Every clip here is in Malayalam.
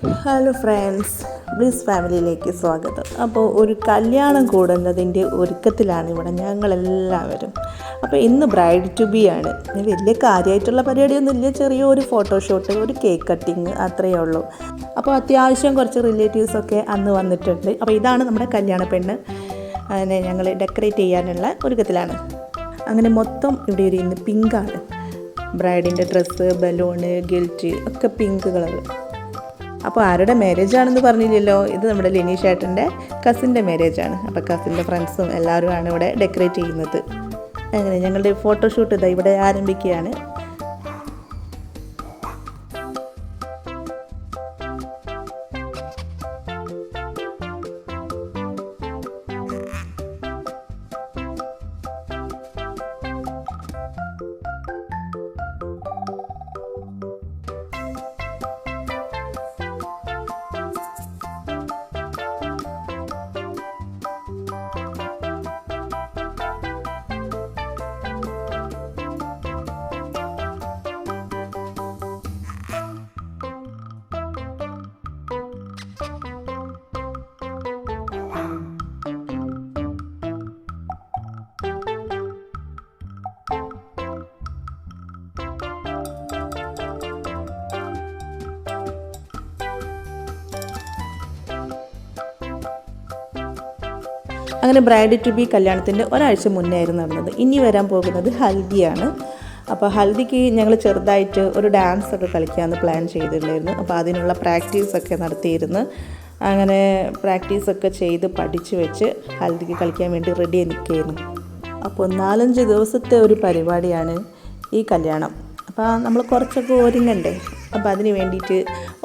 ഹലോ ഫ്രണ്ട്സ്, ബ്ലിസ് ഫാമിലിയിലേക്ക് സ്വാഗതം. അപ്പോൾ ഒരു കല്യാണം കൂടുന്നതിൻ്റെ ഒരുക്കത്തിലാണ് ഇവിടെ ഞങ്ങളെല്ലാവരും. അപ്പോൾ ഇന്ന് ബ്രൈഡ് ടു ബി ആണ്. വലിയ കാര്യമായിട്ടുള്ള പരിപാടിയൊന്നുമില്ല, ചെറിയൊരു ഫോട്ടോഷൂട്ട്, ഒരു കേക്ക് കട്ടിങ്, അത്രയേ ഉള്ളൂ. അപ്പോൾ അത്യാവശ്യം കുറച്ച് റിലേറ്റീവ്സൊക്കെ അന്ന് വന്നിട്ടുണ്ട്. അപ്പോൾ ഇതാണ് നമ്മുടെ കല്യാണ പെണ്ണ്. അതിനെ ഞങ്ങൾ ഡെക്കറേറ്റ് ചെയ്യാനുള്ള ഒരുക്കത്തിലാണ്. അങ്ങനെ മൊത്തം ഇവിടെ ഒരു ഇന്ന് പിങ്കാണ്. ബ്രൈഡിൻ്റെ ഡ്രസ്സ്, ബലൂണ്, ഗിൽറ്റ് ഒക്കെ പിങ്ക് കളർ. അപ്പോൾ ആരുടെ മാരേജ് ആണെന്ന് പറഞ്ഞില്ലല്ലോ, ഇത് നമ്മുടെ ലിനീഷ് ഏട്ടൻ്റെ കസിൻ്റെ മാരേജാണ്. അപ്പോൾ കസിൻ്റെ ഫ്രണ്ട്സും എല്ലാവരുമാണ് ഇവിടെ ഡെക്കറേറ്റ് ചെയ്യുന്നത്. അങ്ങനെ ഞങ്ങളുടെ ഫോട്ടോഷൂട്ട് ഇതാ ഇവിടെ ആരംഭിക്കുകയാണ്. അങ്ങനെ ബ്രൈഡ് ടു ബി കല്യാണത്തിൻ്റെ ഒരാഴ്ച മുന്നേ ആയിരുന്നു നടന്നത്. ഇനി വരാൻ പോകുന്നത് ഹൽദിയാണ്. അപ്പോൾ ഹൽദിക്ക് ഞങ്ങൾ ചെറുതായിട്ട് ഒരു ഡാൻസൊക്കെ കളിക്കാമെന്ന് പ്ലാൻ ചെയ്തിട്ടുണ്ടായിരുന്നു. അപ്പോൾ അതിനുള്ള പ്രാക്ടീസൊക്കെ നടത്തിയിരുന്നു. അങ്ങനെ പ്രാക്ടീസൊക്കെ ചെയ്ത് പഠിച്ച് വെച്ച് ഹൽദിക്ക് കളിക്കാൻ വേണ്ടി റെഡി നിൽക്കുകയായിരുന്നു. അപ്പോൾ 4-5 ദിവസത്തെ ഒരു പരിപാടിയാണ് ഈ കല്യാണം. അപ്പോൾ നമ്മൾ കുറച്ചൊക്കെ ഒരുങ്ങണ്ടേ. അപ്പോൾ അതിന് വേണ്ടിയിട്ട്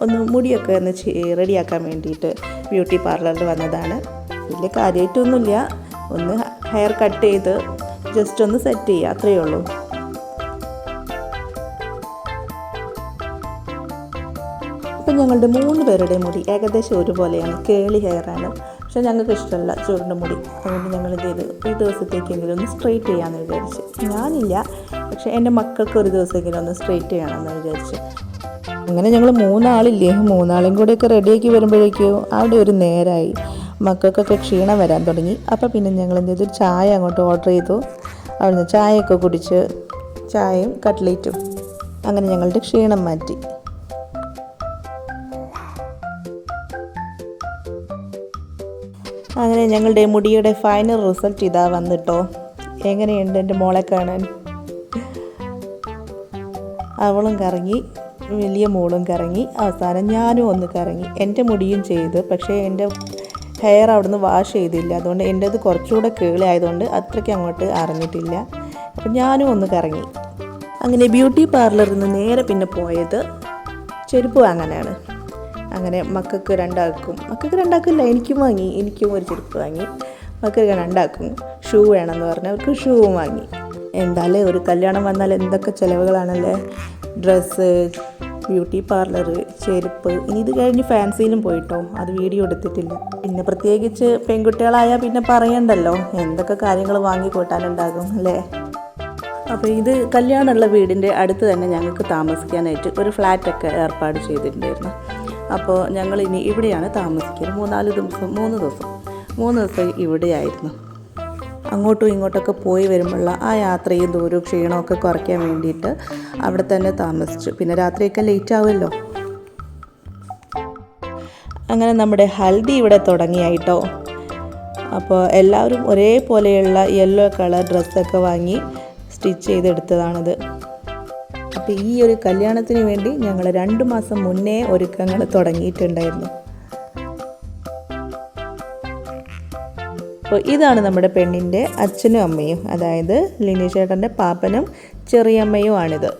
ഒന്ന് മുടിയൊക്കെ ഒന്ന് റെഡിയാക്കാൻ വേണ്ടിയിട്ട് ബ്യൂട്ടി പാർലറിൽ വന്നതാണ്. വലിയ കാര്യമായിട്ടൊന്നുമില്ല, ഒന്ന് ഹെയർ കട്ട് ചെയ്ത് ജസ്റ്റ് ഒന്ന് സെറ്റ് ചെയ്യുക, അത്രയേ ഉള്ളൂ. അപ്പം ഞങ്ങളുടെ 3 പേരുടെ മുടി ഏകദേശം ഒരുപോലെയാണ്, കേളി ഹെയറാണ്. പക്ഷേ ഞങ്ങൾക്ക് ഇഷ്ടമല്ല ചുരുണ്ട മുടി. അതുകൊണ്ട് ഞങ്ങൾ എന്ത് ചെയ്ത് ഒരു ദിവസത്തേക്കെങ്കിലും ഒന്ന് സ്ട്രെയിറ്റ് ചെയ്യാമെന്ന് വിചാരിച്ച്. ഞാനില്ല, പക്ഷേ എൻ്റെ മക്കൾക്ക് ഒരു ദിവസമെങ്കിലും ഒന്ന് സ്ട്രെയിറ്റ് ചെയ്യണമെന്ന് വിചാരിച്ച്. അങ്ങനെ ഞങ്ങൾ 3 ആളില്ലേ, 3 ആളും കൂടെയൊക്കെ റെഡിയാക്കി വരുമ്പോഴേക്കും അവിടെ ഒരു നേരമായി. മക്കൾക്കൊക്കെ ക്ഷീണം വരാൻ തുടങ്ങി. അപ്പോൾ പിന്നെ ഞങ്ങൾ എന്ത് ചെയ്തു, ചായ അങ്ങോട്ട് ഓർഡർ ചെയ്തു. അവിടുന്ന് ചായയൊക്കെ കുടിച്ച്, ചായയും കട്ട്ലേറ്റും, അങ്ങനെ ഞങ്ങളുടെ ക്ഷീണം മാറ്റി. അങ്ങനെ ഞങ്ങളുടെ മുടിയുടെ ഫൈനൽ റിസൾട്ട് ഇതാ വന്നിട്ടോ. എങ്ങനെയുണ്ട് എൻ്റെ മോളെ കാണാൻ? അവളും കറങ്ങി, വലിയ മോളും കറങ്ങി, അവസാനം ഞാനും ഒന്ന് കറങ്ങി. എൻ്റെ മുടിയും ചെയ്ത്, പക്ഷേ എൻ്റെ ഹെയർ അവിടുന്ന് വാഷ് ചെയ്തില്ല. അതുകൊണ്ട് എൻ്റേത് കുറച്ചുകൂടെ കേളി ആയതുകൊണ്ട് അത്രയ്ക്ക് അങ്ങോട്ട് അറിഞ്ഞിട്ടില്ല. അപ്പം ഞാനും ഒന്ന് കറങ്ങി. അങ്ങനെ ബ്യൂട്ടി പാർലറിൽ നിന്ന് നേരെ പിന്നെ പോയത് ചെരുപ്പ് വാങ്ങാനാണ്. അങ്ങനെ മക്കൾക്ക് രണ്ടാക്കില്ല, എനിക്കും വാങ്ങി. എനിക്കും ഒരു ചെരുപ്പ് വാങ്ങി. മക്കൾക്ക് 2 ഷൂ വേണമെന്ന് പറഞ്ഞാൽ അവർക്ക് ഷൂവും വാങ്ങി. എന്തായാലും ഒരു കല്യാണം വന്നാൽ എന്തൊക്കെ ചിലവുകളാണല്ലേ. ഡ്രസ്സ്, ബ്യൂട്ടി പാർലർ, ചെരുപ്പ്. ഇനി ഇത് കഴിഞ്ഞ് ഫാൻസിയിലും പോയിട്ടോ, അത് വീഡിയോ എടുത്തിട്ടില്ല. പിന്നെ പ്രത്യേകിച്ച് പെൺകുട്ടികളായാൽ പിന്നെ പറയണ്ടല്ലോ, എന്തൊക്കെ കാര്യങ്ങൾ വാങ്ങിക്കൂട്ടാനുണ്ടാകും അല്ലേ. അപ്പോൾ ഇത് കല്യാണമുള്ള വീടിൻ്റെ അടുത്ത് തന്നെ ഞങ്ങൾക്ക് താമസിക്കാനായിട്ട് ഒരു ഫ്ലാറ്റൊക്കെ ഏർപ്പാട് ചെയ്തിട്ടുണ്ടായിരുന്നു. അപ്പോൾ ഞങ്ങൾ ഇനി ഇവിടെയാണ് താമസിക്കുന്നത്. 3 ദിവസം ഇവിടെയായിരുന്നു. അങ്ങോട്ടും ഇങ്ങോട്ടൊക്കെ പോയി വരുമ്പോഴുള്ള ആ യാത്രയും ദൂരവും ക്ഷീണമൊക്കെ കുറയ്ക്കാൻ വേണ്ടിയിട്ട് അവിടെ തന്നെ താമസിച്ചു. പിന്നെ രാത്രിയൊക്കെ ലേറ്റ് ആവുമല്ലോ. അങ്ങനെ നമ്മുടെ ഹൽദി ഇവിടെ തുടങ്ങിയായിട്ടോ. അപ്പോൾ എല്ലാവരും ഒരേപോലെയുള്ള യെല്ലോ കളർ ഡ്രസ്സൊക്കെ വാങ്ങി സ്റ്റിച്ച് ചെയ്തെടുത്തതാണിത്. അപ്പോൾ ഈ ഒരു കല്യാണത്തിന് വേണ്ടി ഞങ്ങൾ 2 മാസം മുന്നേ ഒരുക്കങ്ങൾ തുടങ്ങിയിട്ടുണ്ടായിരുന്നു. അപ്പോൾ ഇതാണ് നമ്മുടെ പെണ്ണിൻ്റെ അച്ഛനും അമ്മയും, അതായത് ലിനീഷ് ഏട്ടൻ്റെ പാപ്പനും ചെറിയമ്മയുമാണിത്.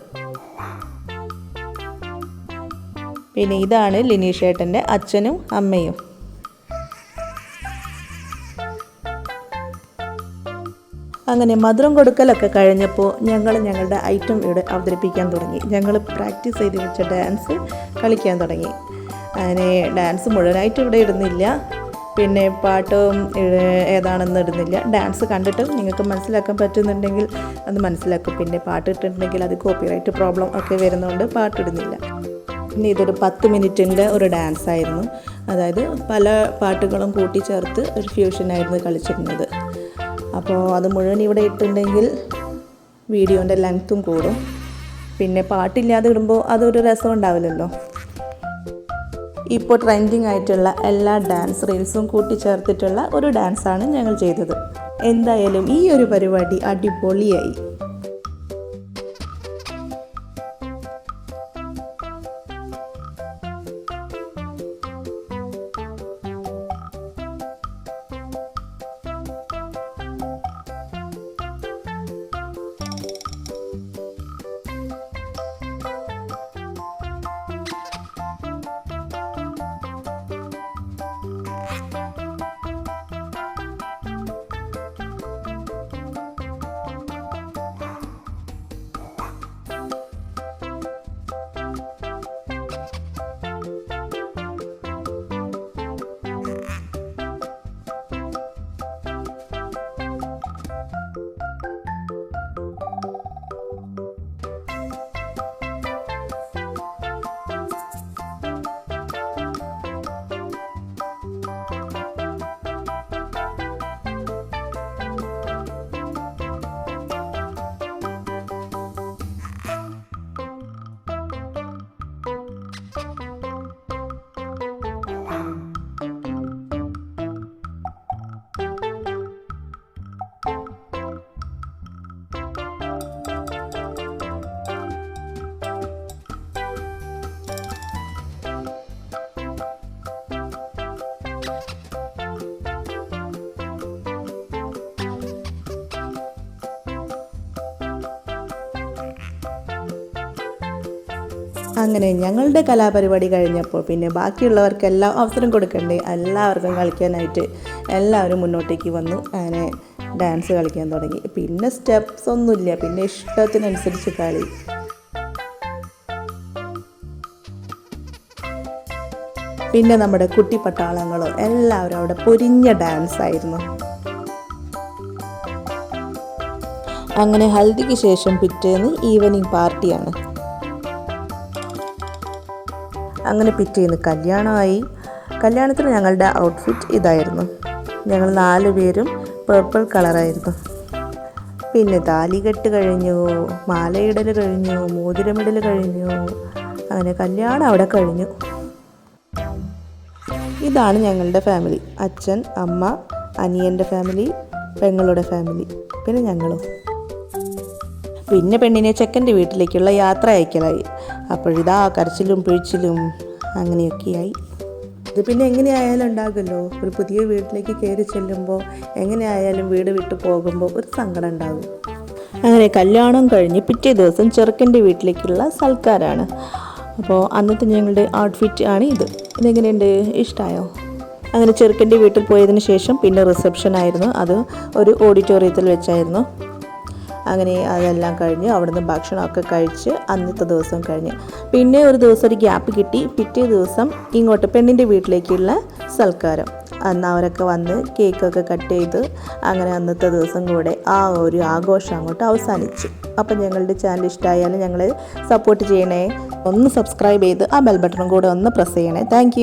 പിന്നെ ഇതാണ് ലിനീഷ് ഏട്ടൻ്റെ അച്ഛനും അമ്മയും. അങ്ങനെ മധുരം കൊടുക്കലൊക്കെ കഴിഞ്ഞപ്പോൾ ഞങ്ങളുടെ ഐറ്റം ഇവിടെ അവതരിപ്പിക്കാൻ തുടങ്ങി. ഞങ്ങൾ പ്രാക്ടീസ് ചെയ്ത് വെച്ച ഡാൻസ് കളിക്കാൻ തുടങ്ങി. അങ്ങനെ ഡാൻസ് മുഴുവനായിട്ട് ഇവിടെ ഇടുന്നില്ല, പിന്നെ പാട്ടും ഏതാണെന്ന് ഇടുന്നില്ല. ഡാൻസ് കണ്ടിട്ട് നിങ്ങൾക്ക് മനസ്സിലാക്കാൻ പറ്റുന്നുണ്ടെങ്കിൽ അത് മനസ്സിലാക്കും. പിന്നെ പാട്ട് ഇട്ടിട്ടുണ്ടെങ്കിൽ അത് കോപ്പിറൈറ്റ് പ്രോബ്ലം ഒക്കെ വരുന്നതുകൊണ്ട് പാട്ടിടുന്നില്ല. പിന്നെ ഇതൊരു 10 മിനിറ്റിൻ്റെ ഒരു ഡാൻസ് ആയിരുന്നു. അതായത് പല പാട്ടുകളും കൂട്ടിച്ചേർത്ത് ഒരു ഫ്യൂഷനായിരുന്നു കളിച്ചിരുന്നത്. അപ്പോൾ അത് മുഴുവൻ ഇവിടെ ഇട്ടുണ്ടെങ്കിൽ വീഡിയോൻ്റെ ലെങ്ത്തും കൂടും. പിന്നെ പാട്ടില്ലാതെ ഇടുമ്പോൾ അതൊരു രസം ഉണ്ടാവില്ലല്ലോ. ഇപ്പോൾ ട്രെൻഡിങ് ആയിട്ടുള്ള എല്ലാ ഡാൻസ് റീൽസും കൂട്ടിച്ചേർത്തിട്ടുള്ള ഒരു ഡാൻസാണ് ഞങ്ങൾ ചെയ്തത്. എന്തായാലും ഈ ഒരു പരിപാടി അടിപൊളിയായി. അങ്ങനെ ഞങ്ങളുടെ കലാപരിപാടി കഴിഞ്ഞപ്പോൾ പിന്നെ ബാക്കിയുള്ളവർക്കെല്ലാം അവസരം കൊടുക്കണ്ടേ, എല്ലാവർക്കും കളിക്കാനായിട്ട് എല്ലാവരും മുന്നോട്ടേക്ക് വന്നു. അങ്ങനെ ഡാൻസ് കളിക്കാൻ തുടങ്ങി. പിന്നെ സ്റ്റെപ്സ് ഒന്നുമില്ല, പിന്നെ ഇഷ്ടത്തിനനുസരിച്ച് കളി. പിന്നെ നമ്മുടെ കുട്ടി പട്ടാളങ്ങളോ എല്ലാവരും അവിടെ പൊരിഞ്ഞ ഡാൻസ് ആയിരുന്നു. അങ്ങനെ ഹൽദിക്ക് ശേഷം പിറ്റേന്ന് ഈവനിങ് പാർട്ടിയാണ്. അങ്ങനെ പിറ്റേന്ന് കല്യാണമായി. കല്യാണത്തിന് ഞങ്ങളുടെ ഔട്ട്ഫിറ്റ് ഇതായിരുന്നു. ഞങ്ങൾ 4 പേരും പർപ്പിൾ കളറായിരുന്നു. പിന്നെ താലികെട്ട് കഴിഞ്ഞു, മാലയിടൽ കഴിഞ്ഞു, മോതിരമിടൽ കഴിഞ്ഞു. അങ്ങനെ കല്യാണം അവിടെ കഴിഞ്ഞു. ഇതാണ് ഞങ്ങളുടെ ഫാമിലി. അച്ഛൻ, അമ്മ, അനിയൻ്റെ ഫാമിലി, പെങ്ങളുടെ ഫാമിലി, പിന്നെ ഞങ്ങളും. പിന്നെ പെണ്ണിനെ ചെക്കൻ്റെ വീട്ടിലേക്കുള്ള യാത്ര അയക്കലായി. അപ്പോഴിതാ കരച്ചിലും പിഴിച്ചിലും അങ്ങനെയൊക്കെയായി. ഇത് പിന്നെ എങ്ങനെയായാലും ഉണ്ടാകുമല്ലോ. ഒരു പുതിയ വീട്ടിലേക്ക് കയറി ചെല്ലുമ്പോൾ എങ്ങനെയായാലും വീട് വിട്ടു പോകുമ്പോൾ ഒരു സങ്കടം ഉണ്ടാകും. അങ്ങനെ കല്യാണം കഴിഞ്ഞ് പിറ്റേ ദിവസം ചെറുക്കൻ്റെ വീട്ടിലേക്കുള്ള സൽക്കാരാണ്. അപ്പോൾ അന്നത്തെ ഞങ്ങളുടെ ഔട്ട്ഫിറ്റ് ആണ് ഇത്. ഇതെങ്ങനെയുണ്ട്, ഇഷ്ടമായോ? അങ്ങനെ ചെറുക്കൻ്റെ വീട്ടിൽ പോയതിന് ശേഷം പിന്നെ റിസപ്ഷൻ ആയിരുന്നു. അത് ഒരു ഓഡിറ്റോറിയത്തിൽ വെച്ചായിരുന്നു. അങ്ങനെ അതെല്ലാം കഴിഞ്ഞ് അവിടുന്ന് ഭക്ഷണമൊക്കെ കഴിച്ച് അന്നത്തെ ദിവസം കഴിഞ്ഞ് പിന്നെ ഒരു ദിവസം ഒരു ഗ്യാപ്പ് കിട്ടി. പിറ്റേ ദിവസം ഇങ്ങോട്ട് പെണ്ണിൻ്റെ വീട്ടിലേക്കുള്ള സൽക്കാരം. അന്ന് അവരൊക്കെ വന്ന് കേക്കൊക്കെ കട്ട് ചെയ്ത് അങ്ങനെ അന്നത്തെ ദിവസം കൂടെ ആ ഒരു ആഘോഷം അങ്ങോട്ട് അവസാനിച്ചു. അപ്പം ഞങ്ങളുടെ ചാനൽ ഇഷ്ടമായാലും ഞങ്ങളെ സപ്പോർട്ട് ചെയ്യണേ. ഒന്ന് സബ്സ്ക്രൈബ് ചെയ്ത് ആ ബെൽ ബട്ടണും കൂടെ ഒന്ന് പ്രസ് ചെയ്യണേ. താങ്ക്